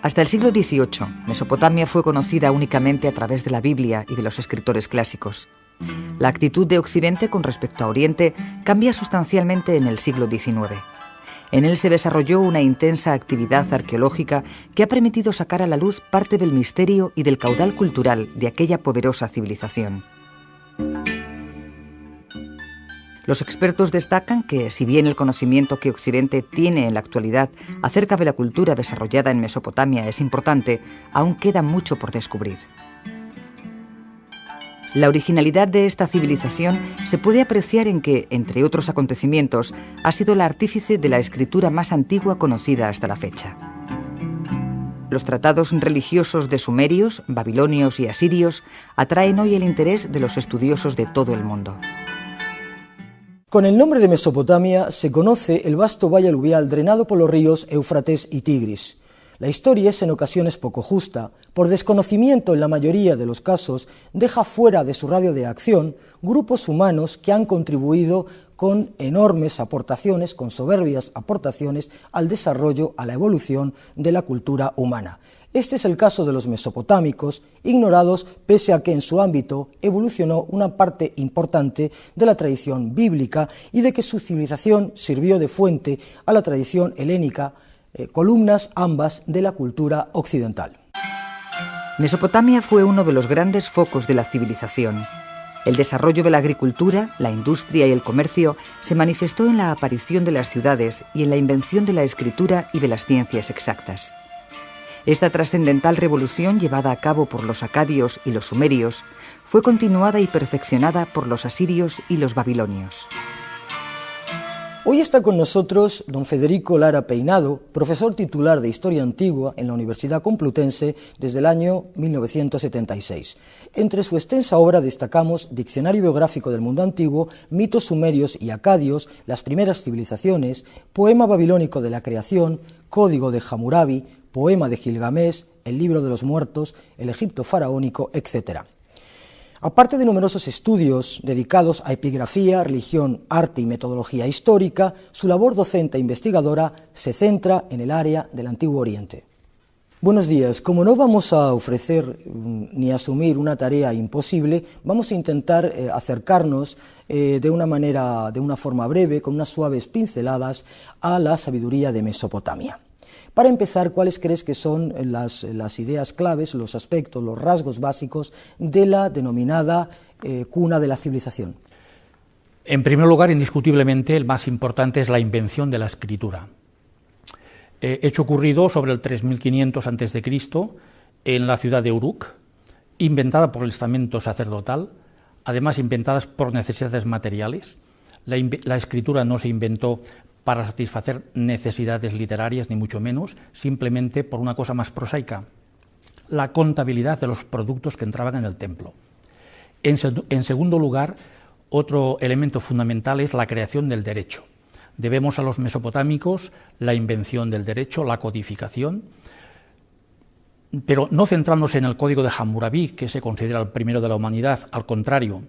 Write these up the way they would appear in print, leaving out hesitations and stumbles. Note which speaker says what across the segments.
Speaker 1: Hasta el siglo XVIII, Mesopotamia fue conocida únicamente a través de la Biblia y de los escritores clásicos. La actitud de Occidente con respecto a Oriente cambia sustancialmente en el siglo XIX. En él se desarrolló una intensa actividad arqueológica que ha permitido sacar a la luz parte del misterio y del caudal cultural de aquella poderosa civilización. Los expertos destacan que, si bien el conocimiento que Occidente tiene en la actualidad acerca de la cultura desarrollada en Mesopotamia es importante, aún queda mucho por descubrir. La originalidad de esta civilización se puede apreciar en que, entre otros acontecimientos, ha sido la artífice de la escritura más antigua conocida hasta la fecha. Los tratados religiosos de sumerios, babilonios y asirios atraen hoy el interés de los estudiosos de todo el mundo.
Speaker 2: Con el nombre de Mesopotamia se conoce el vasto valle aluvial drenado por los ríos Éufrates y Tigris. La historia es en ocasiones poco justa. Por desconocimiento, en la mayoría de los casos, deja fuera de su radio de acción grupos humanos que han contribuido con enormes aportaciones, con soberbias aportaciones al desarrollo, a la evolución de la cultura humana. Este es el caso de los mesopotámicos, ignorados pese a que en su ámbito evolucionó una parte importante de la tradición bíblica y de que su civilización sirvió de fuente a la tradición helénica, columnas ambas de la cultura occidental.
Speaker 1: Mesopotamia fue uno de los grandes focos de la civilización. El desarrollo de la agricultura, la industria y el comercio se manifestó en la aparición de las ciudades y en la invención de la escritura y de las ciencias exactas. Esta trascendental revolución llevada a cabo por los acadios y los sumerios fue continuada y perfeccionada por los asirios y los babilonios.
Speaker 2: Hoy está con nosotros don Federico Lara Peinado, profesor titular de Historia Antigua en la Universidad Complutense desde el año 1976. Entre su extensa obra destacamos Diccionario Biográfico del Mundo Antiguo, Mitos Sumerios y Acadios, Las Primeras Civilizaciones, Poema Babilónico de la Creación, Código de Hammurabi, Poema de Gilgamés, El Libro de los Muertos, El Egipto Faraónico, etc. Aparte de numerosos estudios dedicados a epigrafía, religión, arte y metodología histórica, su labor docente e investigadora se centra en el área del Antiguo Oriente. Buenos días. Como no vamos a ofrecer ni asumir una tarea imposible, vamos a intentar acercarnos de una forma breve, con unas suaves pinceladas, a la sabiduría de Mesopotamia. Para empezar, ¿cuáles crees que son las ideas claves, los aspectos, los rasgos básicos de la denominada cuna de la civilización?
Speaker 3: En primer lugar, indiscutiblemente, el más importante es la invención de la escritura. Hecho ocurrido sobre el 3500 a.C. en la ciudad de Uruk, inventada por el estamento sacerdotal, además inventadas por necesidades materiales. La escritura no se inventó para satisfacer necesidades literarias, ni mucho menos, simplemente por una cosa más prosaica, la contabilidad de los productos que entraban en el templo. En segundo lugar, otro elemento fundamental es la creación del derecho. Debemos a los mesopotámicos la invención del derecho, la codificación, pero no centrándose en el código de Hammurabi, que se considera el primero de la humanidad, al contrario,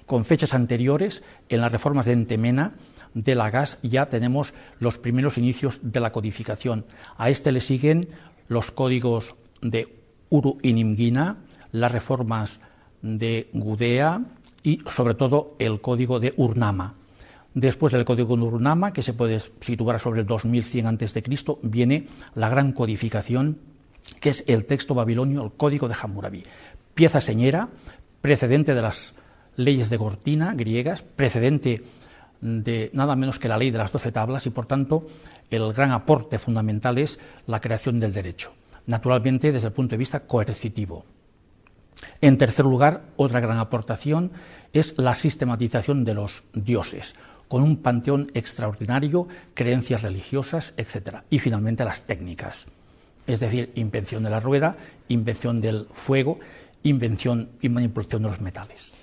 Speaker 3: con fechas anteriores, en las reformas de Entemena, de Lagash, ya tenemos los primeros inicios de la codificación. A este le siguen los códigos de Uru y Nimgina, las reformas de Gudea y sobre todo el código de Urnama. Después del código de Urnama, que se puede situar sobre el 2100 a.C., viene la gran codificación, que es el texto babilonio, el código de Hammurabi. Pieza señera, precedente de las leyes de Gortina griegas, precedente de nada menos que la ley de las 12 tablas y, por tanto, el gran aporte fundamental es la creación del derecho, naturalmente desde el punto de vista coercitivo. En tercer lugar, otra gran aportación es la sistematización de los dioses, con un panteón extraordinario, creencias religiosas, etc. Y finalmente las técnicas, es decir, invención de la rueda, invención del fuego, invención y manipulación de los metales.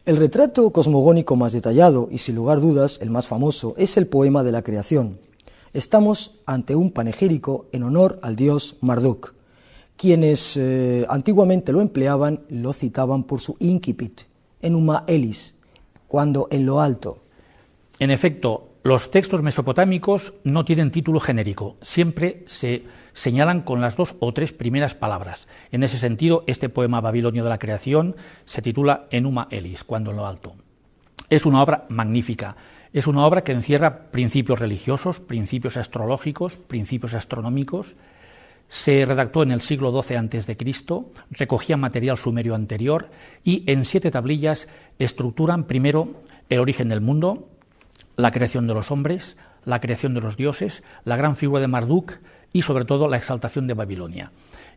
Speaker 2: El retrato cosmogónico más detallado, y sin lugar a dudas el más famoso, es el Poema de la Creación. Estamos ante un panegírico en honor al dios Marduk. Quienes antiguamente lo empleaban lo citaban por su incipit, enuma elis, cuando en lo alto.
Speaker 3: En efecto, los textos mesopotámicos no tienen título genérico, siempre se señalan con las 2 o 3 primeras palabras. En ese sentido, este poema babilonio de la creación se titula Enuma Elis, cuando en lo alto. Es una obra magnífica, es una obra que encierra principios religiosos, principios astrológicos, principios astronómicos. Se redactó en el siglo XII a.C., recogía material sumerio anterior y en 7 tablillas estructuran primero el origen del mundo, la creación de los hombres, la creación de los dioses, la gran figura de Marduk y sobre todo la exaltación de Babilonia.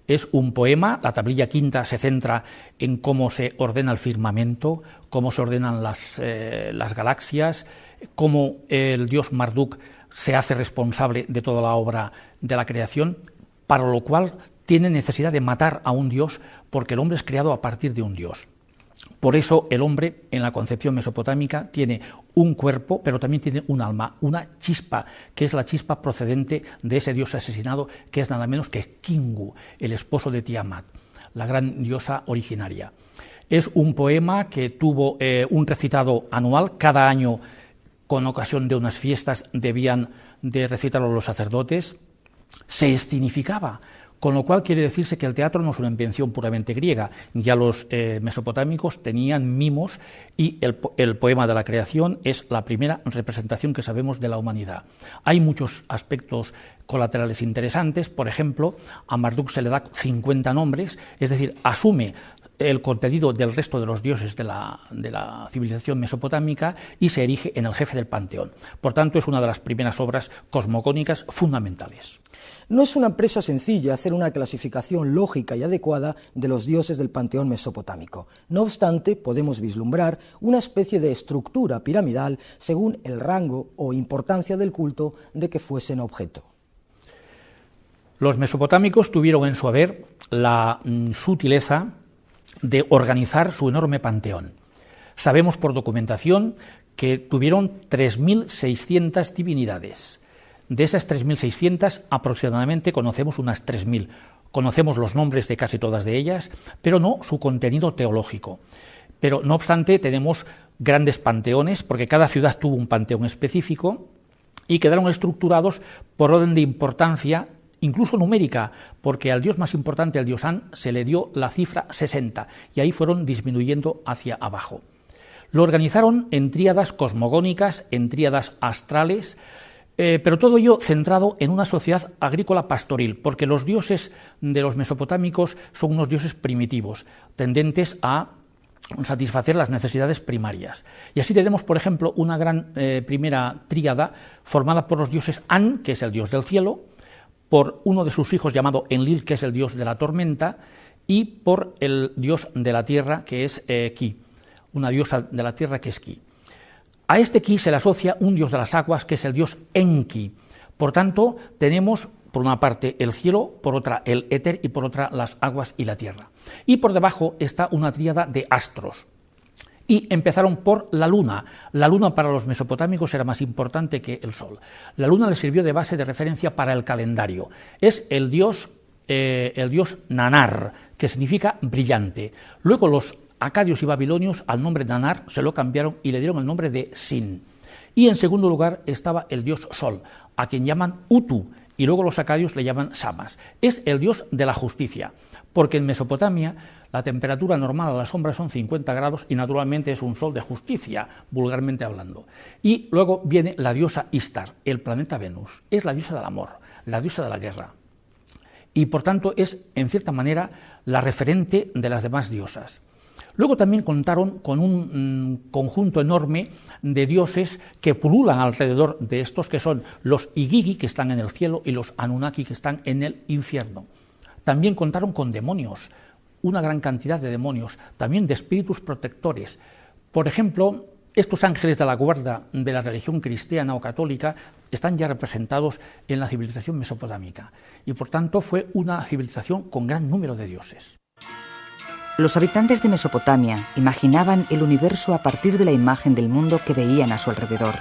Speaker 3: Es un poema, la tablilla quinta se centra en cómo se ordena el firmamento, cómo se ordenan las galaxias, cómo el dios Marduk se hace responsable de toda la obra de la creación, para lo cual tiene necesidad de matar a un dios porque el hombre es creado a partir de un dios. Por eso el hombre, en la concepción mesopotámica, tiene un cuerpo, pero también tiene un alma, una chispa, que es la chispa procedente de ese dios asesinado, que es nada menos que Kingu, el esposo de Tiamat, la gran diosa originaria. Es un poema que tuvo un recitado anual, cada año, con ocasión de unas fiestas, debían de recitarlo los sacerdotes. Se escenificaba, con lo cual quiere decirse que el teatro no es una invención puramente griega. Ya los mesopotámicos tenían mimos y el poema de la creación es la primera representación que sabemos de la humanidad. Hay muchos aspectos colaterales interesantes. Por ejemplo, a Marduk se le da 50 nombres, es decir, asume el contenido del resto de los dioses de la civilización mesopotámica y se erige en el jefe del panteón. Por tanto, es una de las primeras obras cosmogónicas fundamentales.
Speaker 2: No es una empresa sencilla hacer una clasificación lógica y adecuada de los dioses del panteón mesopotámico. No obstante, podemos vislumbrar una especie de estructura piramidal según el rango o importancia del culto de que fuesen objeto.
Speaker 3: Los mesopotámicos tuvieron en su haber la sutileza de organizar su enorme panteón. Sabemos por documentación que tuvieron 3.600 divinidades. De esas 3.600, aproximadamente conocemos unas 3.000. Conocemos los nombres de casi todas de ellas, pero no su contenido teológico. Pero, no obstante, tenemos grandes panteones, porque cada ciudad tuvo un panteón específico, y quedaron estructurados por orden de importancia, incluso numérica, porque al dios más importante, al dios An, se le dio la cifra 60, y ahí fueron disminuyendo hacia abajo. Lo organizaron en tríadas cosmogónicas, en tríadas astrales, pero todo ello centrado en una sociedad agrícola pastoril, porque los dioses de los mesopotámicos son unos dioses primitivos, tendentes a satisfacer las necesidades primarias. Y así tenemos, por ejemplo, una gran primera tríada formada por los dioses An, que es el dios del cielo, por uno de sus hijos llamado Enlil, que es el dios de la tormenta, y por el dios de la tierra, que es Ki, una diosa de la tierra que es Ki. A este Ki se le asocia un dios de las aguas, que es el dios Enki. Por tanto, tenemos por una parte el cielo, por otra el éter y por otra las aguas y la tierra. Y por debajo está una tríada de astros. Y empezaron por la luna. La luna para los mesopotámicos era más importante que el sol. La luna les sirvió de base de referencia para el calendario. Es el dios Nanar, que significa brillante. Luego los acadios y babilonios al nombre Nanar se lo cambiaron y le dieron el nombre de Sin. Y en segundo lugar estaba el dios Sol, a quien llaman Utu, y luego los acadios le llaman Samas. Es el dios de la justicia, porque en Mesopotamia la temperatura normal a la sombra son 50 grados y naturalmente es un sol de justicia, vulgarmente hablando. Y luego viene la diosa Istar, el planeta Venus, es la diosa del amor, la diosa de la guerra. Y por tanto es, en cierta manera, la referente de las demás diosas. Luego también contaron con un conjunto enorme de dioses que pululan alrededor de estos, que son los Igigi, que están en el cielo, y los Anunnaki, que están en el infierno. También contaron con demonios, una gran cantidad de demonios, también de espíritus protectores. Por ejemplo, estos ángeles de la guarda de la religión cristiana o católica están ya representados en la civilización mesopotámica, y por tanto fue una civilización con gran número de dioses.
Speaker 1: Los habitantes de Mesopotamia imaginaban el universo a partir de la imagen del mundo que veían a su alrededor.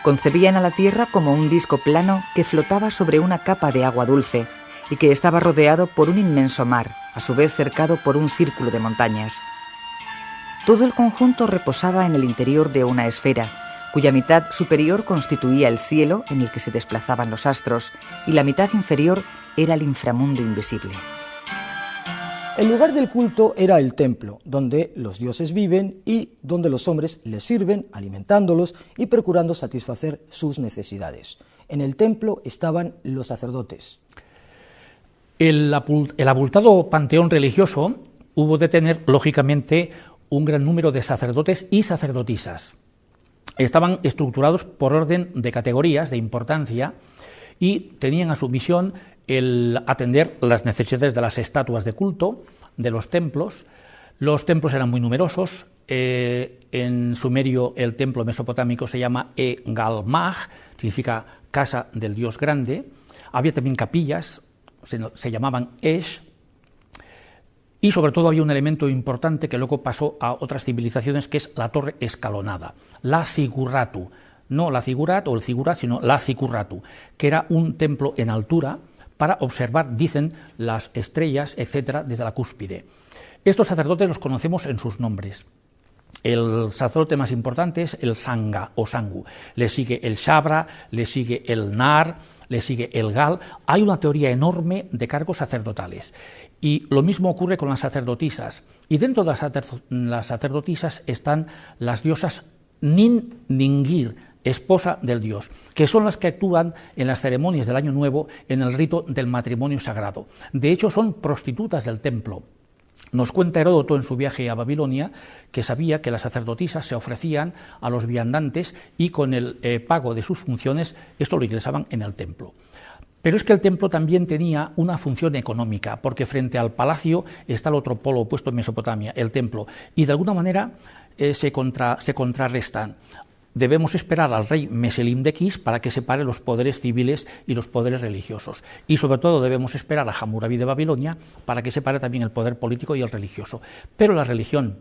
Speaker 1: Concebían a la Tierra como un disco plano que flotaba sobre una capa de agua dulce y que estaba rodeado por un inmenso mar, a su vez cercado por un círculo de montañas. Todo el conjunto reposaba en el interior de una esfera, cuya mitad superior constituía el cielo en el que se desplazaban los astros y la mitad inferior era el inframundo invisible.
Speaker 2: El lugar del culto era el templo, donde los dioses viven y donde los hombres les sirven, alimentándolos y procurando satisfacer sus necesidades. En el templo estaban los sacerdotes.
Speaker 3: El abultado panteón religioso hubo de tener, lógicamente, un gran número de sacerdotes y sacerdotisas. Estaban estructurados por orden de categorías, de importancia, y tenían a su misión el atender las necesidades de las estatuas de culto, de los templos. Los templos eran muy numerosos. En sumerio el templo mesopotámico se llama Egalmaj, significa casa del dios grande. Había también capillas, se llamaban Esh, y sobre todo había un elemento importante que luego pasó a otras civilizaciones, que es la torre escalonada, la ziguratu, no la zigurat o el zigurat, sino la ziguratu, que era un templo en altura para observar, dicen, las estrellas, etcétera, desde la cúspide. Estos sacerdotes los conocemos en sus nombres. El sacerdote más importante es el Sanga o Sangu, le sigue el Shabra, le sigue el Nar, le sigue el Gal. Hay una teoría enorme de cargos sacerdotales. Y lo mismo ocurre con las sacerdotisas. Y dentro de las sacerdotisas están las diosas Nin Ningir, esposa del dios, que son las que actúan en las ceremonias del Año Nuevo en el rito del matrimonio sagrado. De hecho, son prostitutas del templo. Nos cuenta Heródoto en su viaje a Babilonia que sabía que las sacerdotisas se ofrecían a los viandantes y con el pago de sus funciones esto lo ingresaban en el templo. Pero es que el templo también tenía una función económica, porque frente al palacio está el otro polo opuesto en Mesopotamia, el templo, y de alguna manera se contrarrestan. Debemos esperar al rey Meselim de Kish para que separe los poderes civiles y los poderes religiosos. Y sobre todo debemos esperar a Hammurabi de Babilonia para que separe también el poder político y el religioso. Pero la religión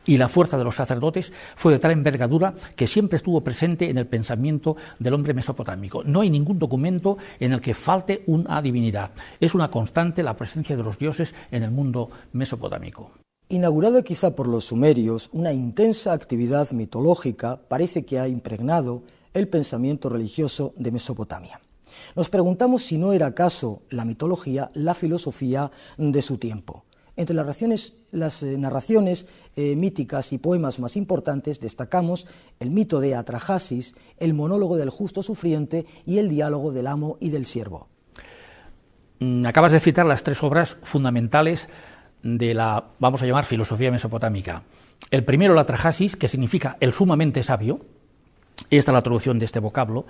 Speaker 3: y la fuerza de los sacerdotes fue de tal envergadura que siempre estuvo presente en el pensamiento del hombre mesopotámico. No hay ningún documento en el que falte una divinidad. Es una constante la presencia de los dioses en el mundo mesopotámico.
Speaker 2: Inaugurada quizá por los sumerios, una intensa actividad mitológica parece que ha impregnado el pensamiento religioso de Mesopotamia. Nos preguntamos si no era acaso la mitología la filosofía de su tiempo. Entre las narraciones míticas y poemas más importantes destacamos el mito de Atrahasis, el monólogo del justo sufriente y el diálogo del amo y del siervo.
Speaker 3: Acabas de citar las tres obras fundamentales de la, vamos a llamar, filosofía mesopotámica. El primero, la Atrahasis, que significa el sumamente sabio. Esta es la traducción de este vocablo.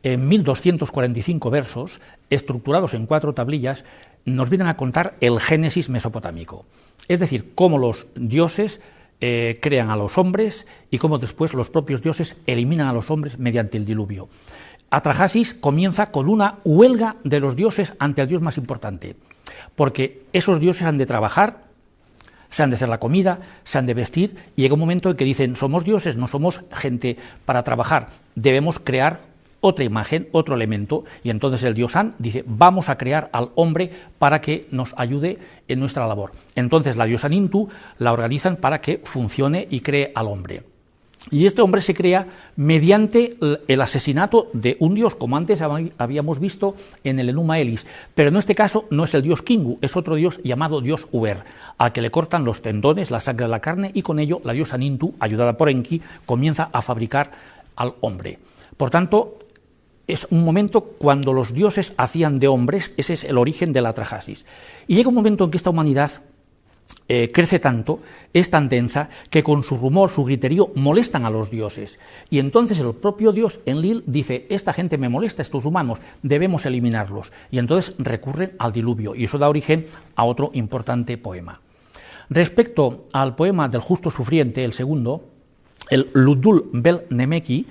Speaker 3: En 1245 versos, estructurados en 4 tablillas, nos vienen a contar el génesis mesopotámico. Es decir, cómo los dioses crean a los hombres y cómo después los propios dioses eliminan a los hombres mediante el diluvio. Atrahasis comienza con una huelga de los dioses ante el dios más importante, porque esos dioses han de trabajar, se han de hacer la comida, se han de vestir, y llega un momento en que dicen, somos dioses, no somos gente para trabajar, debemos crear otra imagen, otro elemento, y entonces el dios An dice, vamos a crear al hombre para que nos ayude en nuestra labor. Entonces la diosa Nintu la organizan para que funcione y cree al hombre. Y este hombre se crea mediante el asesinato de un dios, como antes habíamos visto en el Enuma Elis, pero en este caso no es el dios Kingu, es otro dios llamado dios Uber, al que le cortan los tendones, la sangre de la carne, y con ello la diosa Nintu, ayudada por Enki, comienza a fabricar al hombre. Por tanto, es un momento cuando los dioses hacían de hombres, ese es el origen de la Atrahasis. Y llega un momento en que esta humanidad crece tanto, es tan densa, que con su rumor, su griterío, molestan a los dioses. Y entonces el propio dios Enlil dice, esta gente me molesta, estos humanos, debemos eliminarlos. Y entonces recurren al diluvio, y eso da origen a otro importante poema. Respecto al poema del justo sufriente, el segundo, el Ludul Bel Nemeki,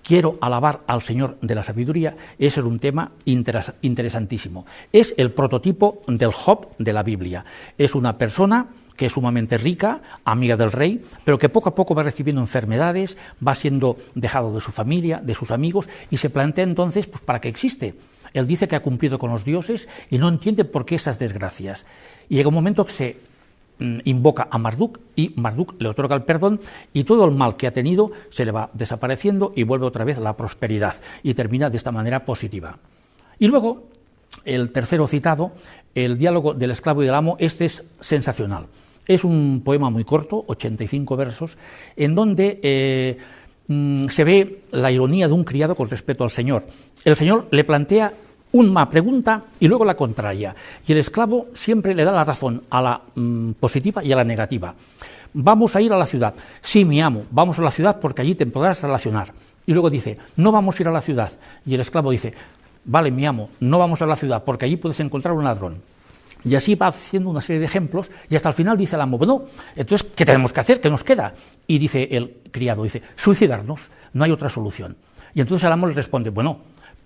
Speaker 3: quiero alabar al Señor de la sabiduría, ese es un tema interesantísimo. Es el prototipo del Job de la Biblia. Es una persona que es sumamente rica, amiga del rey, pero que poco a poco va recibiendo enfermedades, va siendo dejado de su familia, de sus amigos, y se plantea entonces, pues, ¿para qué existe? Él dice que ha cumplido con los dioses y no entiende por qué esas desgracias. Y llega un momento que se invoca a Marduk y Marduk le otorga el perdón y todo el mal que ha tenido se le va desapareciendo y vuelve otra vez la prosperidad y termina de esta manera positiva. Y luego, el tercero citado, el diálogo del esclavo y del amo, este es sensacional. Es un poema muy corto, 85 versos, en donde se ve la ironía de un criado con respecto al señor. El señor le plantea una pregunta y luego la contraria, y el esclavo siempre le da la razón a la positiva y a la negativa. Vamos a ir a la ciudad. Sí, mi amo, vamos a la ciudad porque allí te podrás relacionar. Y luego dice, no vamos a ir a la ciudad. Y el esclavo dice, vale, mi amo, no vamos a la ciudad porque allí puedes encontrar un ladrón. Y así va haciendo una serie de ejemplos y hasta el final dice el amo, bueno, entonces, ¿qué tenemos que hacer? ¿Qué nos queda? Y dice el criado, dice, suicidarnos, no hay otra solución. Y entonces el amo le responde, bueno,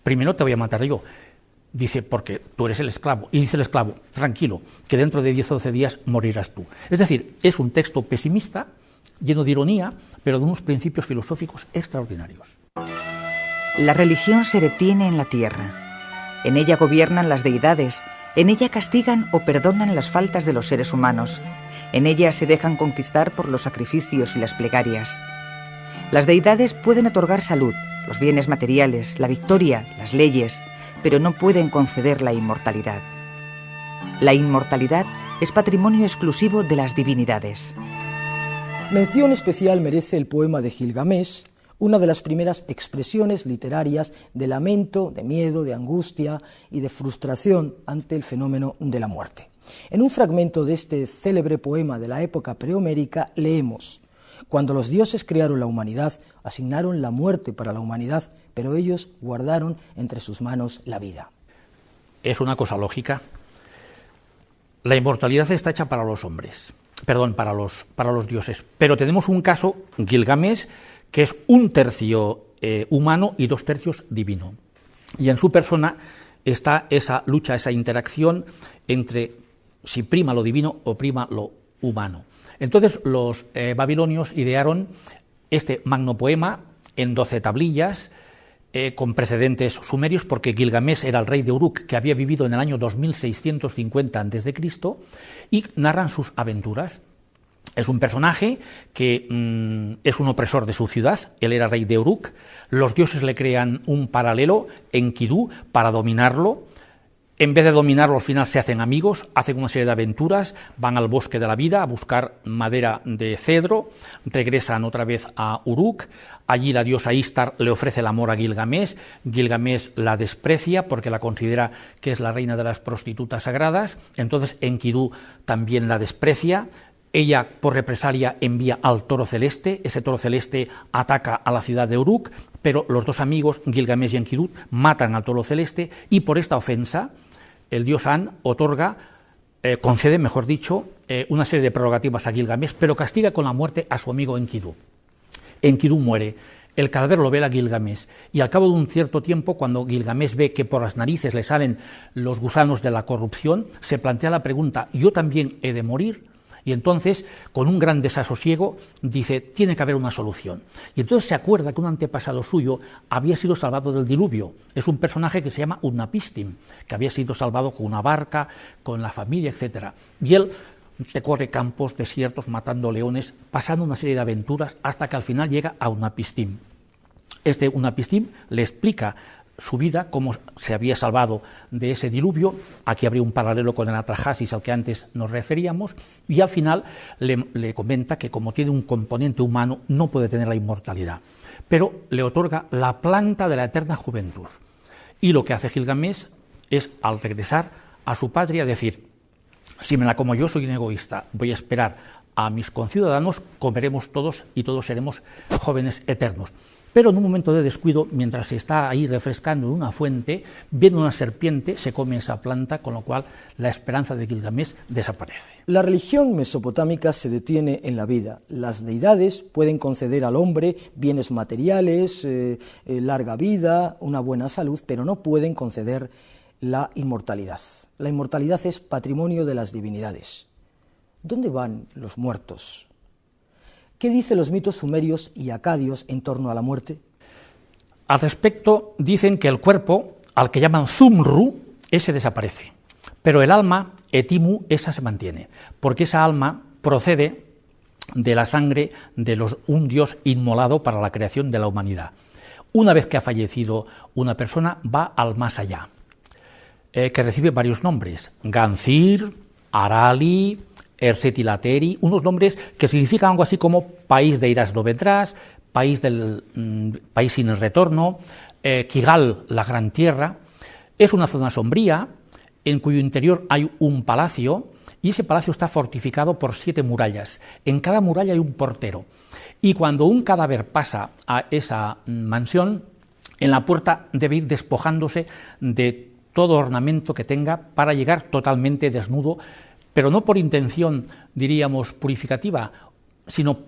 Speaker 3: primero te voy a matar yo. Dice, porque tú eres el esclavo. Y dice el esclavo, tranquilo, que dentro de 10 o 12 días morirás tú. Es decir, es un texto pesimista, lleno de ironía, pero de unos principios filosóficos extraordinarios.
Speaker 1: La religión se detiene en la tierra. En ella gobiernan las deidades, en ella castigan o perdonan las faltas de los seres humanos, en ella se dejan conquistar por los sacrificios y las plegarias. Las deidades pueden otorgar salud, los bienes materiales, la victoria, las leyes, pero no pueden conceder la inmortalidad. La inmortalidad es patrimonio exclusivo de las divinidades.
Speaker 2: Mención especial merece el poema de Gilgamés, una de las primeras expresiones literarias de lamento, de miedo, de angustia y de frustración ante el fenómeno de la muerte. En un fragmento de este célebre poema de la época prehomérica leemos: cuando los dioses crearon la humanidad, asignaron la muerte para la humanidad, pero ellos guardaron entre sus manos la vida.
Speaker 3: Es una cosa lógica. La inmortalidad está hecha para los hombres, perdón, para los dioses. Pero tenemos un caso, Gilgamés, que es 1/3 humano y 2/3 divino. Y en su persona está esa lucha, esa interacción entre si prima lo divino o prima lo humano. Entonces los babilonios idearon este magno poema en 12 tablillas, con precedentes sumerios, porque Gilgamés era el rey de Uruk, que había vivido en el año 2650 a.C., y narran sus aventuras. Es un personaje que es un opresor de su ciudad, él era rey de Uruk, los dioses le crean un paralelo, Enkidu, para dominarlo. En vez de dominarlo, al final se hacen amigos, hacen una serie de aventuras, van al bosque de la vida a buscar madera de cedro, regresan otra vez a Uruk, allí la diosa Ishtar le ofrece el amor a Gilgamés, Gilgamés la desprecia porque la considera que es la reina de las prostitutas sagradas, entonces Enkidu también la desprecia. Ella, por represalia, envía al toro celeste, ese toro celeste ataca a la ciudad de Uruk, pero los dos amigos, Gilgamés y Enkidu, matan al toro celeste y por esta ofensa el dios An concede, mejor dicho, una serie de prerrogativas a Gilgamés, pero castiga con la muerte a su amigo Enkidu. Enkidu muere, el cadáver lo vela Gilgamés, y al cabo de un cierto tiempo, cuando Gilgamés ve que por las narices le salen los gusanos de la corrupción, se plantea la pregunta, ¿yo también he de morir? Y entonces, con un gran desasosiego, dice, tiene que haber una solución. Y entonces se acuerda que un antepasado suyo había sido salvado del diluvio. Es un personaje que se llama Utnapishtim, que había sido salvado con una barca, con la familia, etc. Y él recorre campos, desiertos, matando leones, pasando una serie de aventuras, hasta que al final llega a Utnapishtim. Este Utnapishtim le explica su vida, cómo se había salvado de ese diluvio. Aquí habría un paralelo con el Atrahasis al que antes nos referíamos, y al final le comenta que como tiene un componente humano no puede tener la inmortalidad, pero le otorga la planta de la eterna juventud. Y lo que hace Gilgamés es, al regresar a su patria, decir, si me la como yo soy un egoísta, voy a esperar a mis conciudadanos, comeremos todos y todos seremos jóvenes eternos. Pero en un momento de descuido, mientras se está ahí refrescando en una fuente, viene una serpiente, se come esa planta, con lo cual la esperanza de Gilgamés desaparece.
Speaker 2: La religión mesopotámica se detiene en la vida. Las deidades pueden conceder al hombre bienes materiales, larga vida, una buena salud, pero no pueden conceder la inmortalidad. La inmortalidad es patrimonio de las divinidades. ¿Dónde van los muertos? ¿Qué dicen los mitos sumerios y acadios en torno a la muerte?
Speaker 3: Al respecto, dicen que el cuerpo, al que llaman Zumru, ese desaparece, pero el alma, Etimu, esa se mantiene, porque esa alma procede de la sangre de un dios inmolado para la creación de la humanidad. Una vez que ha fallecido una persona, va al más allá, que recibe varios nombres: Ganzir, Arali, Ersetilateri, unos nombres que significan algo así como país de irás no vendrás, país sin el retorno, Kigal, la gran tierra. Es una zona sombría en cuyo interior hay un palacio, y ese palacio está fortificado por 7 murallas. En cada muralla hay un portero, y cuando un cadáver pasa a esa mansión, en la puerta debe ir despojándose de todo ornamento que tenga para llegar totalmente desnudo, pero no por intención, diríamos, purificativa, sino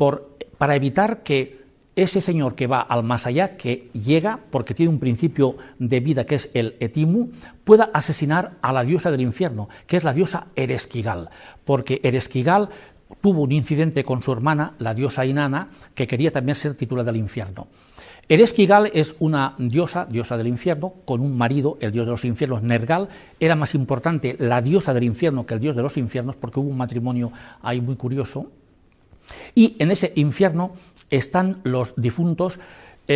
Speaker 3: para evitar que ese señor que va al más allá, que llega porque tiene un principio de vida que es el Etimu, pueda asesinar a la diosa del infierno, que es la diosa Ereshkigal, porque Ereshkigal tuvo un incidente con su hermana, la diosa Inanna, que quería también ser titular del infierno. Ereshkigal es una diosa del infierno, con un marido, el dios de los infiernos, Nergal. Era más importante la diosa del infierno que el dios de los infiernos, porque hubo un matrimonio ahí muy curioso. Y en ese infierno están los difuntos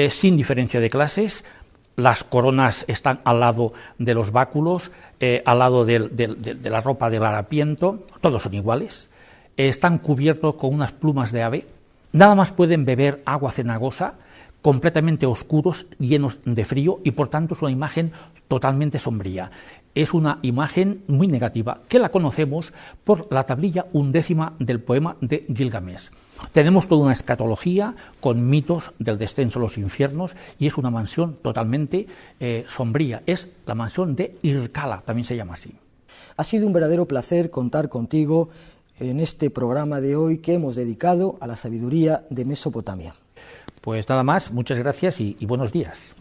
Speaker 3: sin diferencia de clases. Las coronas están al lado de los báculos, al lado de la ropa del harapiento, todos son iguales. Están cubiertos con unas plumas de ave, nada más pueden beber agua cenagosa, completamente oscuros, llenos de frío, y por tanto es una imagen totalmente sombría. Es una imagen muy negativa, que la conocemos por la tablilla 11ª del poema de Gilgamesh. Tenemos toda una escatología con mitos del descenso a los infiernos, y es una mansión totalmente sombría. Es la mansión de Irkala, también se llama así.
Speaker 2: Ha sido un verdadero placer contar contigo en este programa de hoy que hemos dedicado a la sabiduría de Mesopotamia.
Speaker 3: Pues nada más, muchas gracias y buenos días.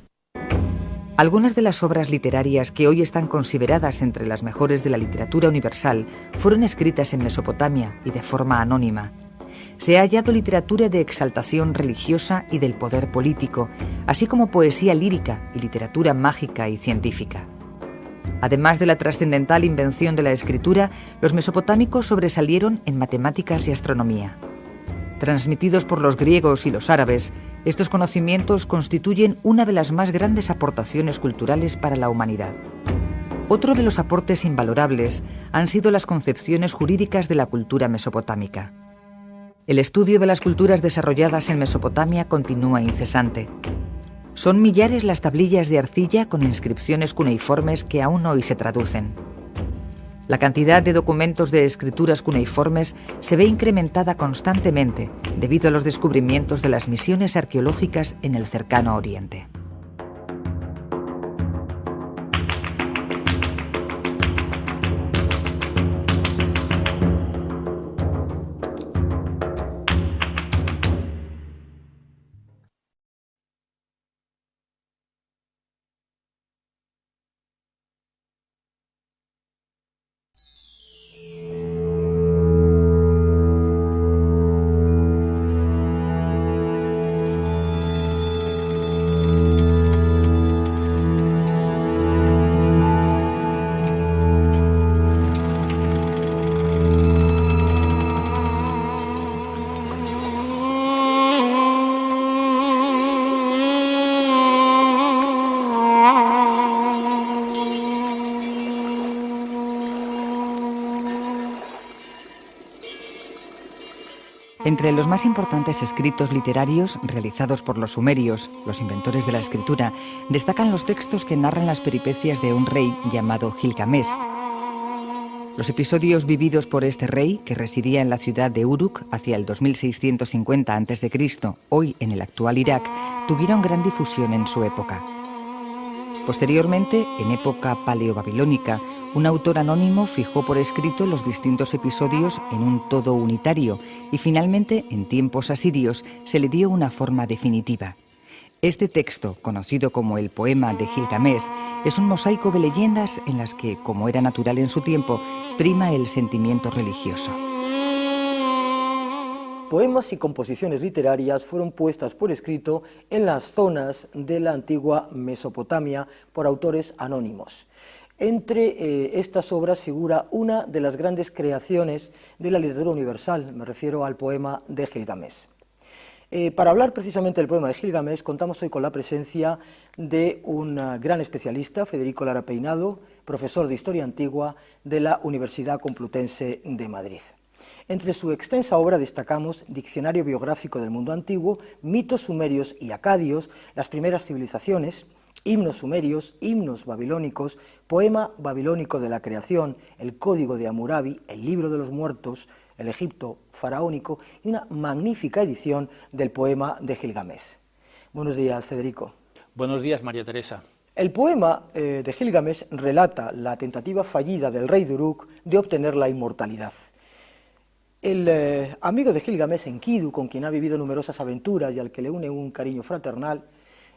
Speaker 1: Algunas de las obras literarias que hoy están consideradas entre las mejores de la literatura universal fueron escritas en Mesopotamia y de forma anónima. Se ha hallado literatura de exaltación religiosa y del poder político, así como poesía lírica y literatura mágica y científica. Además de la trascendental invención de la escritura, los mesopotámicos sobresalieron en matemáticas y astronomía. Transmitidos por los griegos y los árabes, estos conocimientos constituyen una de las más grandes aportaciones culturales para la humanidad. Otro de los aportes invalorables han sido las concepciones jurídicas de la cultura mesopotámica. El estudio de las culturas desarrolladas en Mesopotamia continúa incesante. Son millares las tablillas de arcilla con inscripciones cuneiformes que aún hoy se traducen. La cantidad de documentos de escrituras cuneiformes se ve incrementada constantemente debido a los descubrimientos de las misiones arqueológicas en el cercano Oriente. Entre los más importantes escritos literarios realizados por los sumerios, los inventores de la escritura, destacan los textos que narran las peripecias de un rey llamado Gilgamesh. Los episodios vividos por este rey, que residía en la ciudad de Uruk hacia el 2650 a.C., hoy en el actual Irak, tuvieron gran difusión en su época. Posteriormente, en época paleobabilónica, un autor anónimo fijó por escrito los distintos episodios en un todo unitario y finalmente, en tiempos asirios, se le dio una forma definitiva. Este texto, conocido como el poema de Gilgamesh, es un mosaico de leyendas en las que, como era natural en su tiempo, prima el sentimiento religioso.
Speaker 2: Poemas y composiciones literarias fueron puestas por escrito en las zonas de la antigua Mesopotamia por autores anónimos. Entre estas obras figura una de las grandes creaciones de la literatura universal, me refiero al poema de Gilgamesh. Para hablar precisamente del poema de Gilgamesh, contamos hoy con la presencia de un gran especialista, Federico Lara Peinado, profesor de Historia Antigua de la Universidad Complutense de Madrid. Entre su extensa obra destacamos Diccionario biográfico del mundo antiguo, Mitos sumerios y acadios, las primeras civilizaciones, Himnos sumerios, himnos babilónicos, Poema babilónico de la creación, el Código de Hammurabi, el Libro de los muertos, el Egipto faraónico y una magnífica edición del poema de Gilgamesh. Buenos días, Federico.
Speaker 3: Buenos días, María Teresa.
Speaker 2: El poema de Gilgamesh relata la tentativa fallida del rey de Uruk de obtener la inmortalidad. El amigo de Gilgamesh, Enkidu, con quien ha vivido numerosas aventuras y al que le une un cariño fraternal,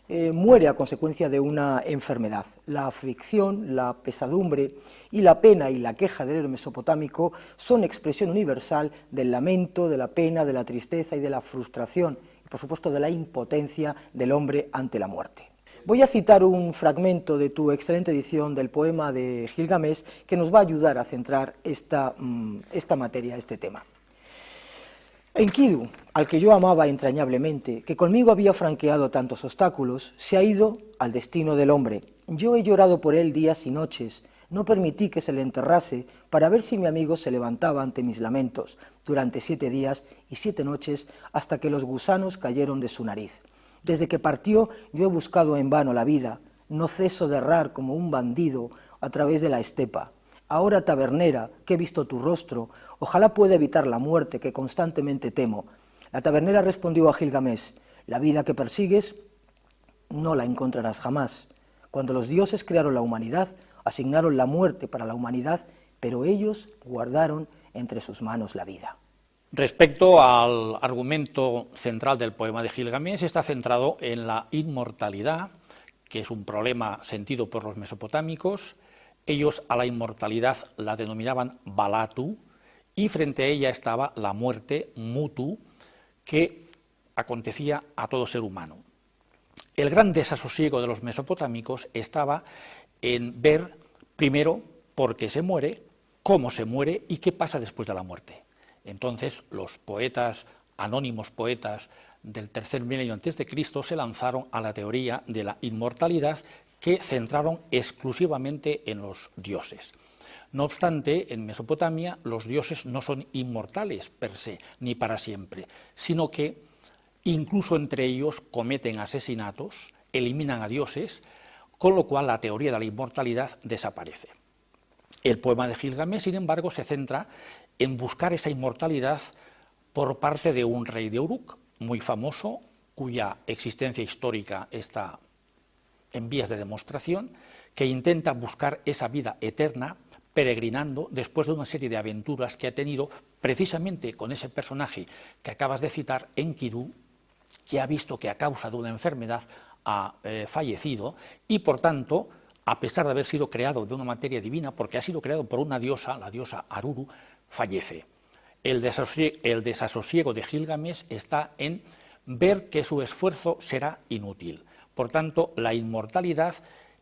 Speaker 2: muere a consecuencia de una enfermedad. La aflicción, la pesadumbre y la pena y la queja del héroe mesopotámico son expresión universal del lamento, de la pena, de la tristeza y de la frustración, y por supuesto de la impotencia del hombre ante la muerte. Voy a citar un fragmento de tu excelente edición del poema de Gilgamesh que nos va a ayudar a centrar esta materia, este tema. Enkidu, al que yo amaba entrañablemente, que conmigo había franqueado tantos obstáculos, se ha ido al destino del hombre. Yo he llorado por él días y noches, no permití que se le enterrase para ver si mi amigo se levantaba ante mis lamentos, durante 7 días y 7 noches, hasta que los gusanos cayeron de su nariz. Desde que partió yo he buscado en vano la vida, no ceso de errar como un bandido a través de la estepa. Ahora, tabernera, que he visto tu rostro, ojalá pueda evitar la muerte que constantemente temo. La tabernera respondió a Gilgamesh, la vida que persigues no la encontrarás jamás. Cuando los dioses crearon la humanidad, asignaron la muerte para la humanidad, pero ellos guardaron entre sus manos la vida.
Speaker 3: Respecto al argumento central del poema de Gilgamesh, está centrado en la inmortalidad, que es un problema sentido por los mesopotámicos. Ellos a la inmortalidad la denominaban Balatu, y frente a ella estaba la muerte, Mutu, que acontecía a todo ser humano. El gran desasosiego de los mesopotámicos estaba en ver, primero, por qué se muere, cómo se muere y qué pasa después de la muerte. Entonces, los poetas, anónimos poetas del tercer milenio antes de Cristo, se lanzaron a la teoría de la inmortalidad, que centraron exclusivamente en los dioses. No obstante, en Mesopotamia los dioses no son inmortales per se, ni para siempre, sino que incluso entre ellos cometen asesinatos, eliminan a dioses, con lo cual la teoría de la inmortalidad desaparece. El poema de Gilgamesh, sin embargo, se centra en buscar esa inmortalidad por parte de un rey de Uruk, muy famoso, cuya existencia histórica está en vías de demostración, que intenta buscar esa vida eterna peregrinando después de una serie de aventuras que ha tenido precisamente con ese personaje que acabas de citar, Enkidu, que ha visto que a causa de una enfermedad ha fallecido y por tanto, a pesar de haber sido creado de una materia divina, porque ha sido creado por una diosa, la diosa Aruru, fallece. El desasosiego de Gilgamesh está en ver que su esfuerzo será inútil. Por tanto, la inmortalidad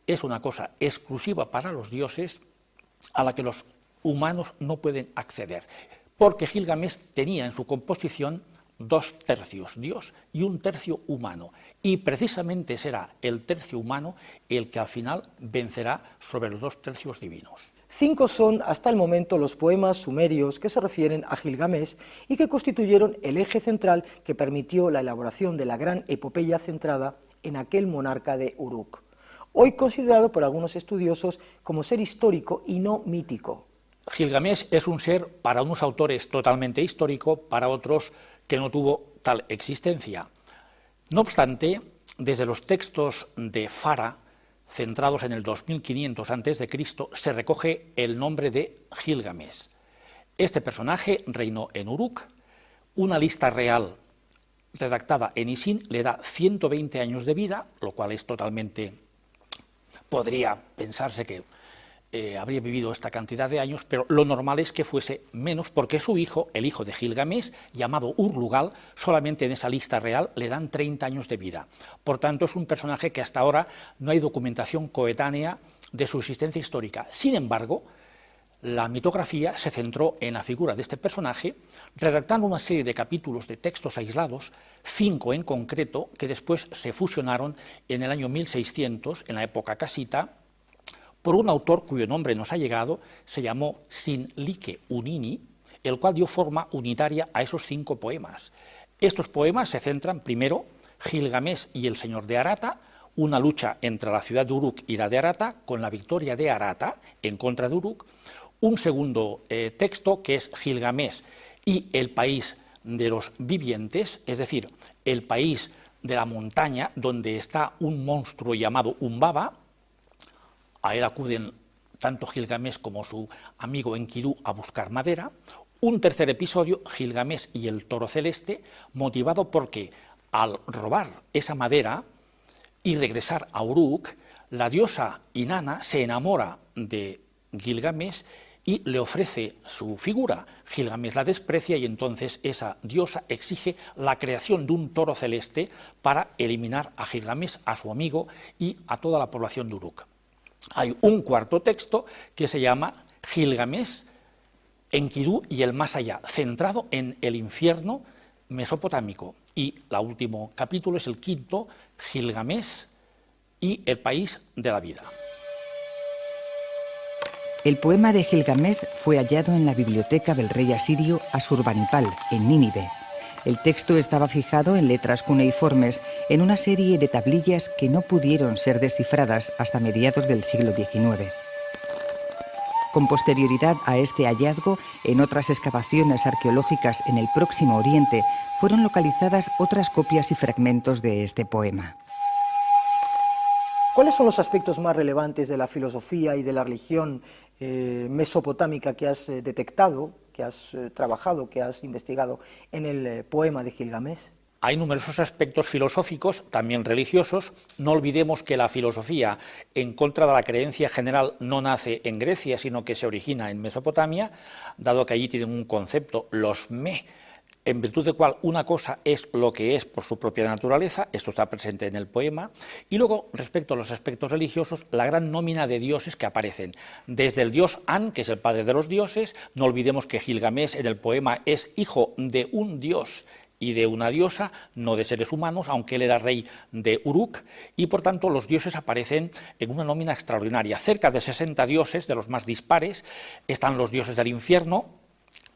Speaker 3: es una cosa exclusiva para los dioses a la que los humanos no pueden acceder, porque Gilgamesh tenía en su composición 2 tercios Dios y 1 tercio humano, y precisamente será el tercio humano el que al final vencerá sobre los 2 tercios divinos.
Speaker 2: 5 son hasta el momento los poemas sumerios que se refieren a Gilgamesh y que constituyeron el eje central que permitió la elaboración de la gran epopeya centrada en aquel monarca de Uruk, hoy considerado por algunos estudiosos como ser histórico y no mítico.
Speaker 3: Gilgamesh es un ser para unos autores totalmente histórico, para otros que no tuvo tal existencia. No obstante, desde los textos de Fara, centrados en el 2500 a.C., se recoge el nombre de Gilgamesh. Este personaje reinó en Uruk. Una lista real redactada en Isin le da 120 años de vida, lo cual es totalmente, podría pensarse que habría vivido esta cantidad de años, pero lo normal es que fuese menos, porque su hijo, el hijo de Gilgamesh, llamado Ur-Lugal, solamente en esa lista real le dan 30 años de vida. Por tanto, es un personaje que hasta ahora no hay documentación coetánea de su existencia histórica. Sin embargo, la mitografía se centró en la figura de este personaje, redactando una serie de capítulos de textos aislados, 5 en concreto, que después se fusionaron en el año 1600, en la época casita, por un autor cuyo nombre nos ha llegado, se llamó Sinlique Unini, el cual dio forma unitaria a esos 5 poemas. Estos poemas se centran primero Gilgamés y el señor de Arata, una lucha entre la ciudad de Uruk y la de Arata, con la victoria de Arata en contra de Uruk. Un segundo texto que es Gilgamés y el país de los vivientes, es decir, el país de la montaña donde está un monstruo llamado Umbaba. A él acuden tanto Gilgamés como su amigo Enkidu a buscar madera. Un tercer episodio, Gilgamés y el toro celeste, motivado porque al robar esa madera y regresar a Uruk, la diosa Inanna se enamora de Gilgamés y le ofrece su figura. Gilgamés la desprecia y entonces esa diosa exige la creación de un toro celeste para eliminar a Gilgamés, a su amigo y a toda la población de Uruk. Hay un cuarto texto que se llama Gilgamés, Enkidu y el más allá, centrado en el infierno mesopotámico. Y el último capítulo es el quinto, Gilgamés y el país de la vida.
Speaker 1: El poema de Gilgamés fue hallado en la biblioteca del rey asirio Asurbanipal, en Nínive. El texto estaba fijado en letras cuneiformes en una serie de tablillas que no pudieron ser descifradas hasta mediados del siglo XIX. Con posterioridad a este hallazgo, en otras excavaciones arqueológicas en el Próximo Oriente fueron localizadas otras copias y fragmentos de este poema.
Speaker 2: ¿Cuáles son los aspectos más relevantes de la filosofía y de la religión mesopotámica que has detectado, que has trabajado, que has investigado en el poema de Gilgamés?
Speaker 3: Hay numerosos aspectos filosóficos, también religiosos. No olvidemos que la filosofía, en contra de la creencia general, no nace en Grecia, sino que se origina en Mesopotamia, dado que allí tienen un concepto, los me, en virtud del cual una cosa es lo que es por su propia naturaleza. Esto está presente en el poema. Y luego, respecto a los aspectos religiosos, la gran nómina de dioses que aparecen. Desde el dios An, que es el padre de los dioses, no olvidemos que Gilgamés en el poema es hijo de un dios y de una diosa, no de seres humanos, aunque él era rey de Uruk, y por tanto los dioses aparecen en una nómina extraordinaria. Cerca de 60 dioses, de los más dispares, están los dioses del infierno,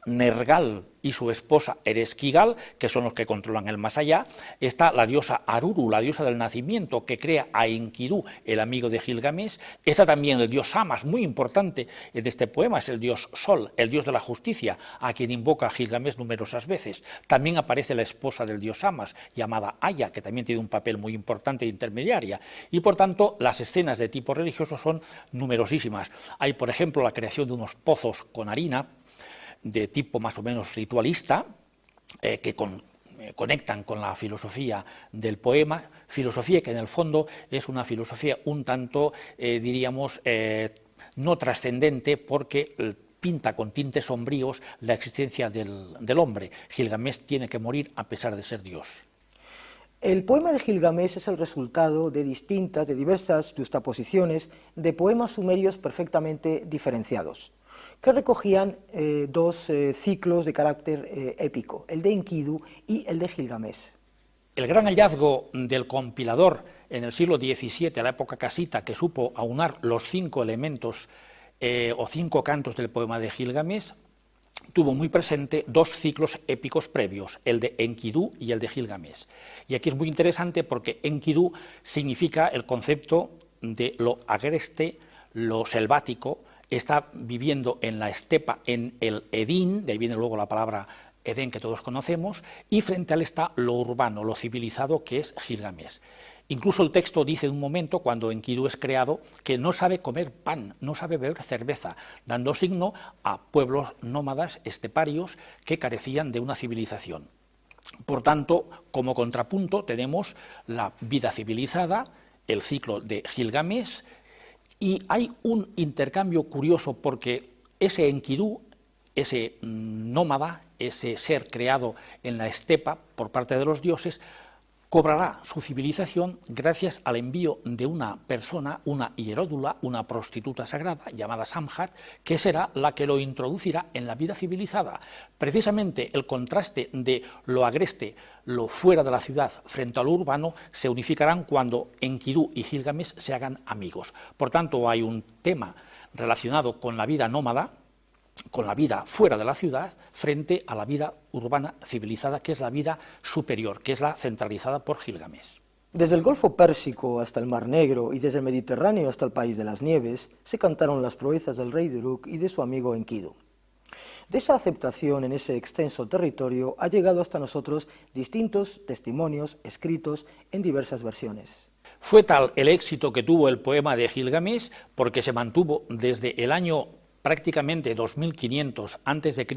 Speaker 3: Nergal y su esposa Ereshkigal, que son los que controlan el más allá. Está la diosa Aruru, la diosa del nacimiento, que crea a Enkidu, el amigo de Gilgamés. Está también el dios Amas, muy importante en este poema, es el dios Sol, el dios de la justicia, a quien invoca Gilgamés numerosas veces. También aparece la esposa del dios Amas, llamada Aya, que también tiene un papel muy importante e intermediaria. Y por tanto, las escenas de tipo religioso son numerosísimas. Hay, por ejemplo, la creación de unos pozos con harina, de tipo más o menos ritualista, que conectan con la filosofía del poema, filosofía que en el fondo es una filosofía un tanto, diríamos, no trascendente, porque pinta con tintes sombríos la existencia del hombre. Gilgamés tiene que morir a pesar de ser Dios.
Speaker 2: El poema de Gilgamés es el resultado de diversas justaposiciones de poemas sumerios perfectamente diferenciados, que recogían dos ciclos de carácter épico, el de Enkidu y el de Gilgamés.
Speaker 3: El gran hallazgo del compilador en el siglo XVII, a la época casita, que supo aunar los 5 elementos o 5 cantos del poema de Gilgamés, tuvo muy presente 2 ciclos épicos previos, el de Enkidu y el de Gilgamés. Y aquí es muy interesante porque Enkidu significa el concepto de lo agreste, lo selvático. Está viviendo en la estepa, en el Edín, de ahí viene luego la palabra Edén que todos conocemos, y frente a él está lo urbano, lo civilizado, que es Gilgamés. Incluso el texto dice en un momento, cuando Enkidu es creado, que no sabe comer pan, no sabe beber cerveza, dando signo a pueblos nómadas esteparios que carecían de una civilización. Por tanto, como contrapunto tenemos la vida civilizada, el ciclo de Gilgamés. Y hay un intercambio curioso porque ese Enkidu, ese nómada, ese ser creado en la estepa por parte de los dioses, cobrará su civilización gracias al envío de una persona, una hieródula, una prostituta sagrada llamada Samhat, que será la que lo introducirá en la vida civilizada. Precisamente el contraste de lo agreste, lo fuera de la ciudad frente a lo urbano, se unificarán cuando Enkidu y Gilgamesh se hagan amigos. Por tanto, hay un tema relacionado con la vida nómada, con la vida fuera de la ciudad, frente a la vida urbana civilizada, que es la vida superior, que es la centralizada por Gilgamesh.
Speaker 2: Desde el Golfo Pérsico hasta el Mar Negro y desde el Mediterráneo hasta el País de las Nieves, se cantaron las proezas del rey de Uruk y de su amigo Enkidu. De esa aceptación en ese extenso territorio ha llegado hasta nosotros distintos testimonios escritos en diversas versiones.
Speaker 3: Fue tal el éxito que tuvo el poema de Gilgamesh, porque se mantuvo desde el año prácticamente 2500 a.C.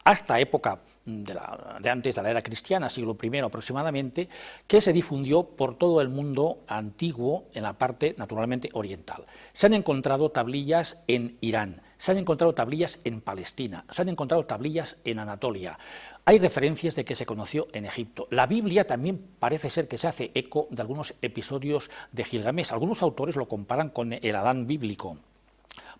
Speaker 3: hasta época de antes de la era cristiana, siglo I aproximadamente, que se difundió por todo el mundo antiguo en la parte naturalmente oriental. Se han encontrado tablillas en Irán, se han encontrado tablillas en Palestina, se han encontrado tablillas en Anatolia. Hay referencias de que se conoció en Egipto. La Biblia también parece ser que se hace eco de algunos episodios de Gilgamesh. Algunos autores lo comparan con el Adán bíblico.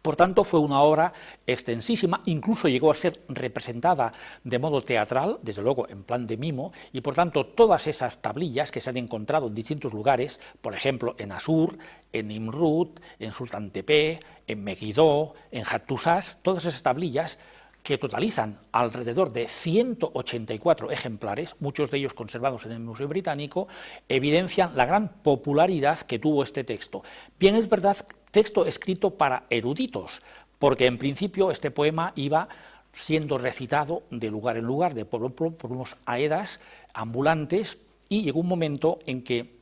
Speaker 3: Por tanto, fue una obra extensísima, incluso llegó a ser representada de modo teatral, desde luego en plan de mimo, y por tanto todas esas tablillas que se han encontrado en distintos lugares, por ejemplo en Asur, en Nimrud, en Sultan Tepe, en Megiddo, en Hattusas, todas esas tablillas que totalizan alrededor de 184 ejemplares, muchos de ellos conservados en el Museo Británico, evidencian la gran popularidad que tuvo este texto. Bien, es verdad, texto escrito para eruditos, porque en principio este poema iba siendo recitado de lugar en lugar, de pueblo en pueblo, por unos aedas ambulantes, y llegó un momento en que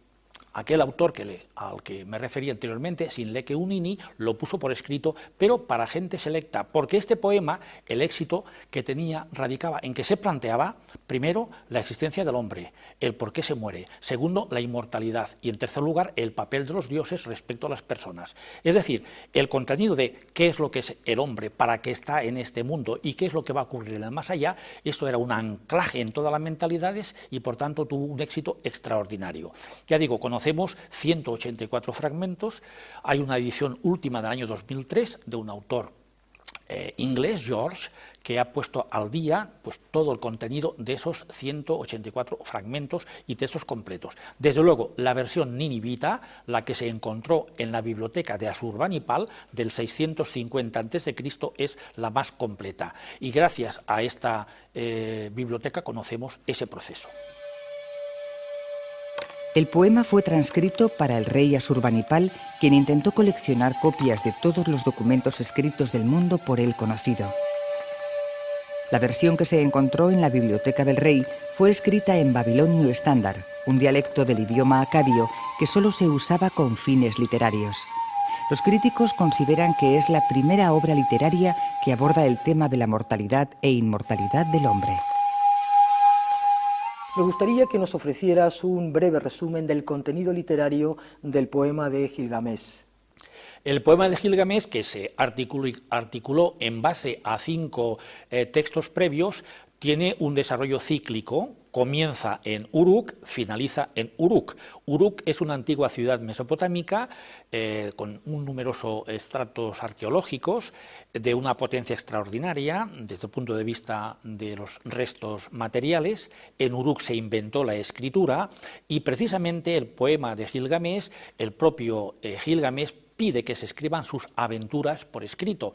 Speaker 3: aquel autor al que me refería anteriormente, Sinleke Unini, lo puso por escrito, pero para gente selecta, porque este poema, el éxito que tenía, radicaba en que se planteaba, primero, la existencia del hombre, el por qué se muere, segundo, la inmortalidad, y en tercer lugar, el papel de los dioses respecto a las personas. Es decir, el contenido de qué es lo que es el hombre, para qué está en este mundo y qué es lo que va a ocurrir en el más allá, esto era un anclaje en todas las mentalidades y por tanto tuvo un éxito extraordinario. Ya digo, conocemos 184 fragmentos, hay una edición última del año 2003 de un autor inglés, George, que ha puesto al día pues, todo el contenido de esos 184 fragmentos y textos completos. Desde luego, la versión ninivita, la que se encontró en la biblioteca de Asurbanipal del 650 a.C., es la más completa. Y gracias a esta biblioteca conocemos ese proceso.
Speaker 1: El poema fue transcrito para el rey Asurbanipal, quien intentó coleccionar copias de todos los documentos escritos del mundo por él conocido. La versión que se encontró en la biblioteca del rey fue escrita en babilonio estándar, un dialecto del idioma acadio que solo se usaba con fines literarios. Los críticos consideran que es la primera obra literaria que aborda el tema de la mortalidad e inmortalidad del hombre.
Speaker 2: Me gustaría que nos ofrecieras un breve resumen del contenido literario del poema de Gilgamesh.
Speaker 3: El poema de Gilgamesh, que se articuló en base a 5 textos previos, tiene un desarrollo cíclico, comienza en Uruk, finaliza en Uruk. Uruk es una antigua ciudad mesopotámica con un numeroso estratos arqueológicos de una potencia extraordinaria desde el punto de vista de los restos materiales. En Uruk se inventó la escritura y precisamente el poema de Gilgamesh, el propio Gilgamesh pide que se escriban sus aventuras por escrito.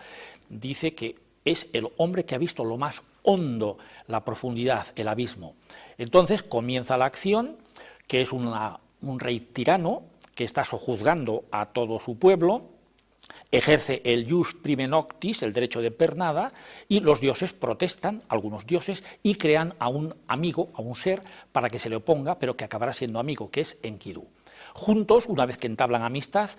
Speaker 3: Dice que es el hombre que ha visto lo más hondo, la profundidad, el abismo. Entonces comienza la acción, que es un rey tirano que está sojuzgando a todo su pueblo, ejerce el jus prime noctis, el derecho de pernada, y los dioses protestan, algunos dioses, y crean a un amigo, a un ser, para que se le oponga, pero que acabará siendo amigo, que es Enkidu. Juntos, una vez que entablan amistad,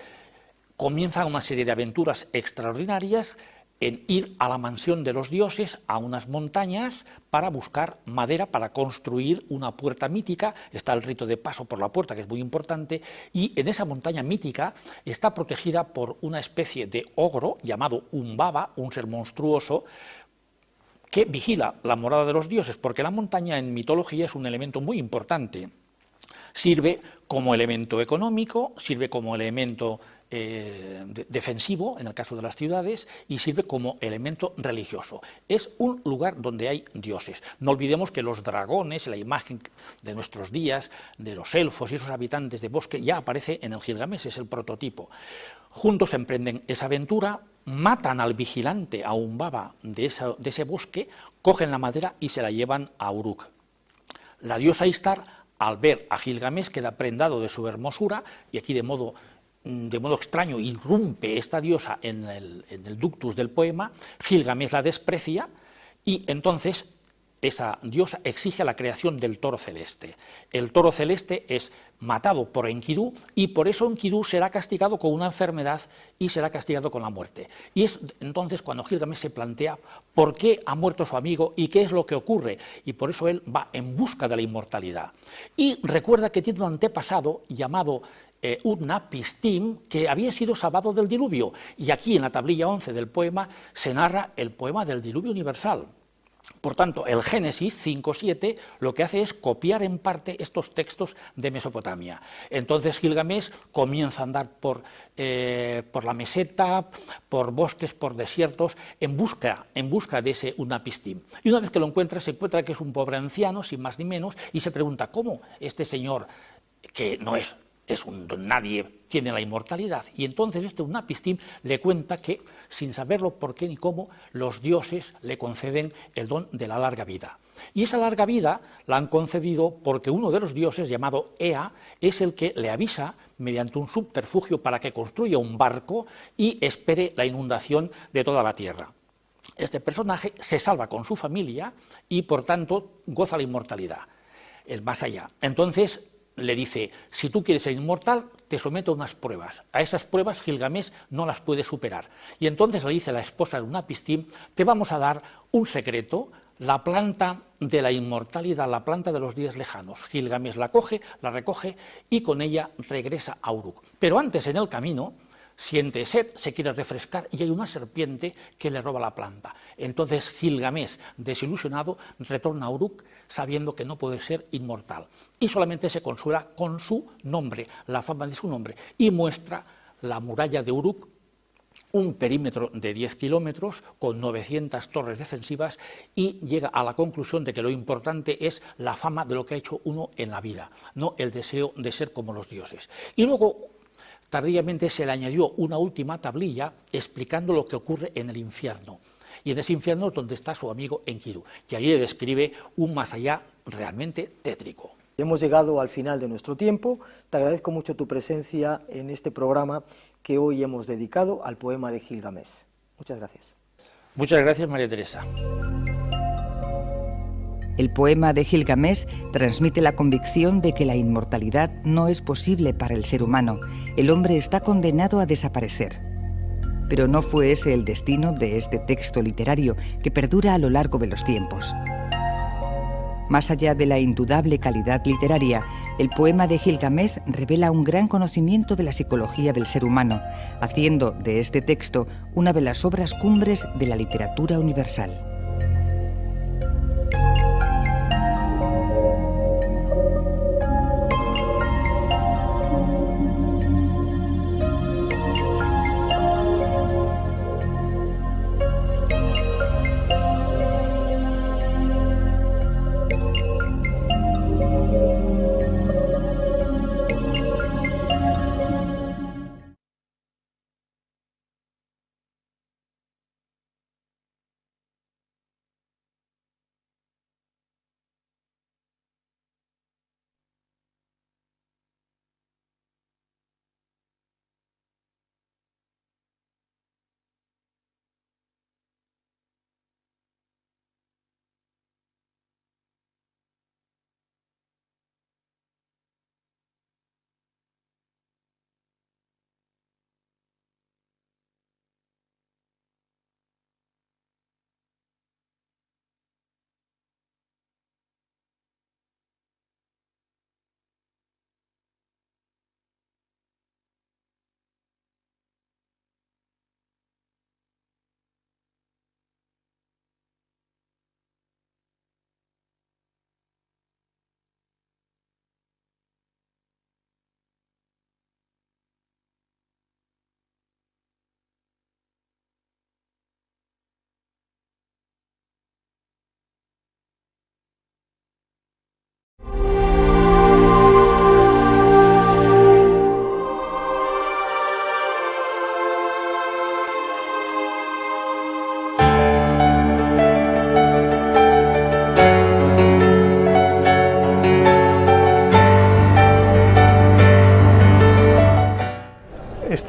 Speaker 3: comienzan una serie de aventuras extraordinarias en ir a la mansión de los dioses, a unas montañas, para buscar madera para construir una puerta mítica. Está el rito de paso por la puerta, que es muy importante, y en esa montaña mítica está protegida por una especie de ogro llamado Umbaba, un ser monstruoso, que vigila la morada de los dioses, porque la montaña en mitología es un elemento muy importante. Sirve como elemento económico, sirve como elemento defensivo, en el caso de las ciudades, y sirve como elemento religioso. Es un lugar donde hay dioses. No olvidemos que los dragones, la imagen de nuestros días, de los elfos y esos habitantes de bosque, ya aparece en el Gilgamesh, es el prototipo. Juntos emprenden esa aventura, matan al vigilante, a Humbaba, de ese bosque, cogen la madera y se la llevan a Uruk. La diosa Ishtar, al ver a Gilgamesh, queda prendado de su hermosura, y aquí de modo extraño irrumpe esta diosa en el ductus del poema. Gilgamesh la desprecia y entonces esa diosa exige la creación del toro celeste. El toro celeste es matado por Enkidu y por eso Enkidu será castigado con una enfermedad y será castigado con la muerte. Y es entonces cuando Gilgamesh se plantea por qué ha muerto su amigo y qué es lo que ocurre, y por eso él va en busca de la inmortalidad. Y recuerda que tiene un antepasado llamado Utnapishtim, que había sido salvado del diluvio, y aquí en la tablilla 11 del poema se narra el poema del diluvio universal. Por tanto, el Génesis 5.7 lo que hace es copiar en parte estos textos de Mesopotamia. Entonces Gilgamesh comienza a andar por la meseta, por bosques, por desiertos, en busca de ese Utnapishtim. Y una vez que lo encuentra, se encuentra que es un pobre anciano, sin más ni menos, y se pregunta cómo este señor, que no es un don nadie, tiene la inmortalidad. Y entonces este Utnapishtim le cuenta que, sin saberlo por qué ni cómo, los dioses le conceden el don de la larga vida. Y esa larga vida la han concedido porque uno de los dioses, llamado Ea, es el que le avisa mediante un subterfugio para que construya un barco y espere la inundación de toda la tierra. Este personaje se salva con su familia y, por tanto, goza la inmortalidad, el más allá. Entonces le dice, si tú quieres ser inmortal, te someto a unas pruebas. A esas pruebas Gilgamesh no las puede superar. Y entonces le dice la esposa de Utnapishtim, te vamos a dar un secreto, la planta de la inmortalidad, la planta de los días lejanos. Gilgamesh la coge, la recoge y con ella regresa a Uruk. Pero antes, en el camino, siente sed, se quiere refrescar y hay una serpiente que le roba la planta. Entonces Gilgamesh, desilusionado, retorna a Uruk sabiendo que no puede ser inmortal y solamente se consuela con su nombre, la fama de su nombre, y muestra la muralla de Uruk, un perímetro de 10 kilómetros con 900 torres defensivas, y llega a la conclusión de que lo importante es la fama de lo que ha hecho uno en la vida, no el deseo de ser como los dioses. Y luego, tardíamente, se le añadió una última tablilla explicando lo que ocurre en el infierno. Y en ese infierno es donde está su amigo Enkidu, y ahí le describe un más allá realmente tétrico.
Speaker 2: Hemos llegado al final de nuestro tiempo. Te agradezco mucho tu presencia en este programa que hoy hemos dedicado al poema de Gilgamesh. Muchas gracias.
Speaker 3: Muchas gracias, María Teresa.
Speaker 1: El poema de Gilgamesh transmite la convicción de que la inmortalidad no es posible para el ser humano. El hombre está condenado a desaparecer. Pero no fue ese el destino de este texto literario que perdura a lo largo de los tiempos. Más allá de la indudable calidad literaria, el poema de Gilgamesh revela un gran conocimiento de la psicología del ser humano, haciendo de este texto una de las obras cumbres de la literatura universal.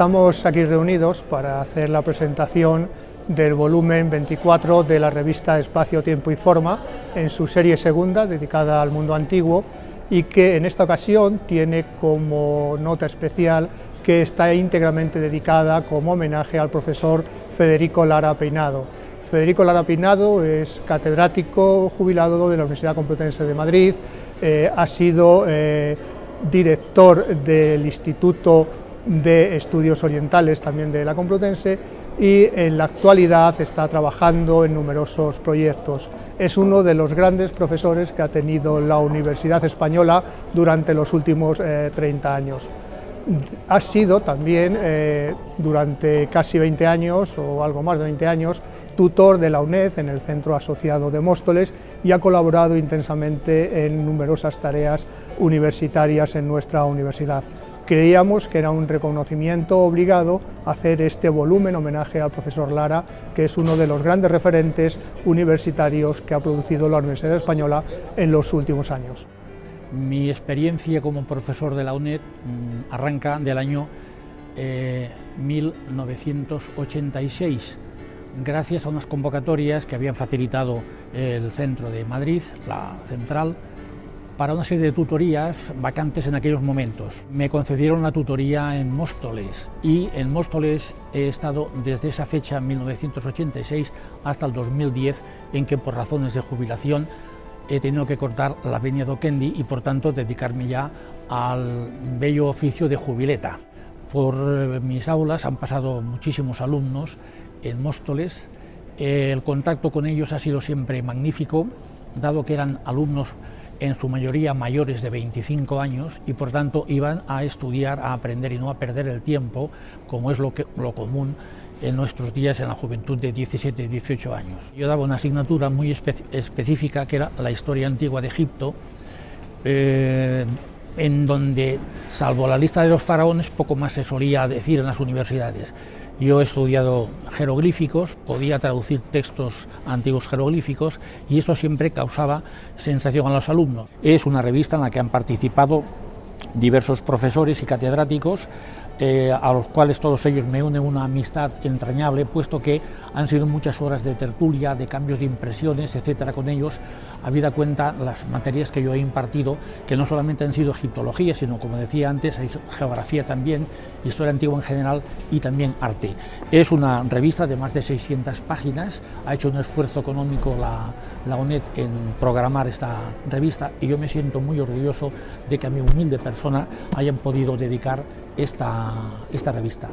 Speaker 4: Estamos aquí reunidos para hacer la presentación del volumen 24 de la revista Espacio, Tiempo y Forma, en su serie segunda, dedicada al mundo antiguo, y que en esta ocasión tiene como nota especial que está íntegramente dedicada como homenaje al profesor Federico Lara Peinado. Federico Lara Peinado es catedrático jubilado de la Universidad Complutense de Madrid, ha sido director del Instituto de Estudios Orientales también de la Complutense y en la actualidad está trabajando en numerosos proyectos. Es uno de los grandes profesores que ha tenido la Universidad Española durante los últimos 30 años. Ha sido también durante casi 20 años o algo más de 20 años tutor de la UNED en el Centro Asociado de Móstoles y ha colaborado intensamente en numerosas tareas universitarias en nuestra universidad. Creíamos que era un reconocimiento obligado hacer este volumen homenaje al profesor Lara, que es uno de los grandes referentes universitarios que ha producido la Universidad Española en los últimos años.
Speaker 3: Mi experiencia como profesor de la UNED arranca del año 1986, gracias a unas convocatorias que habían facilitado el centro de Madrid, la central, para una serie de tutorías vacantes en aquellos momentos. Me concedieron la tutoría en Móstoles y en Móstoles he estado desde esa fecha, 1986, hasta el 2010, en que por razones de jubilación he tenido que cortar la venia docendi y por tanto dedicarme ya al bello oficio de jubileta. Por mis aulas han pasado muchísimos alumnos en Móstoles, el contacto con ellos ha sido siempre magnífico, dado que eran alumnos en su mayoría mayores de 25 años y por tanto iban a estudiar, a aprender y no a perder el tiempo, como es lo común en nuestros días en la juventud de 17 y 18 años. Yo daba una asignatura muy específica que era la historia antigua de Egipto, en donde, salvo la lista de los faraones, poco más se solía decir en las universidades. Yo he estudiado jeroglíficos, podía traducir textos antiguos jeroglíficos y eso siempre causaba sensación a los alumnos. Es una revista en la que han participado diversos profesores y catedráticos, a los cuales todos ellos me unen una amistad entrañable, puesto que han sido muchas horas de tertulia, de cambios de impresiones, etcétera, con ellos, habida cuenta las materias que yo he impartido, que no solamente han sido egiptología, sino, como decía antes, geografía también, historia antigua en general y también arte. Es una revista de más de 600 páginas, ha hecho un esfuerzo económico la UNED en programar esta revista y yo me siento muy orgulloso de que a mi humilde persona hayan podido dedicar esta revista.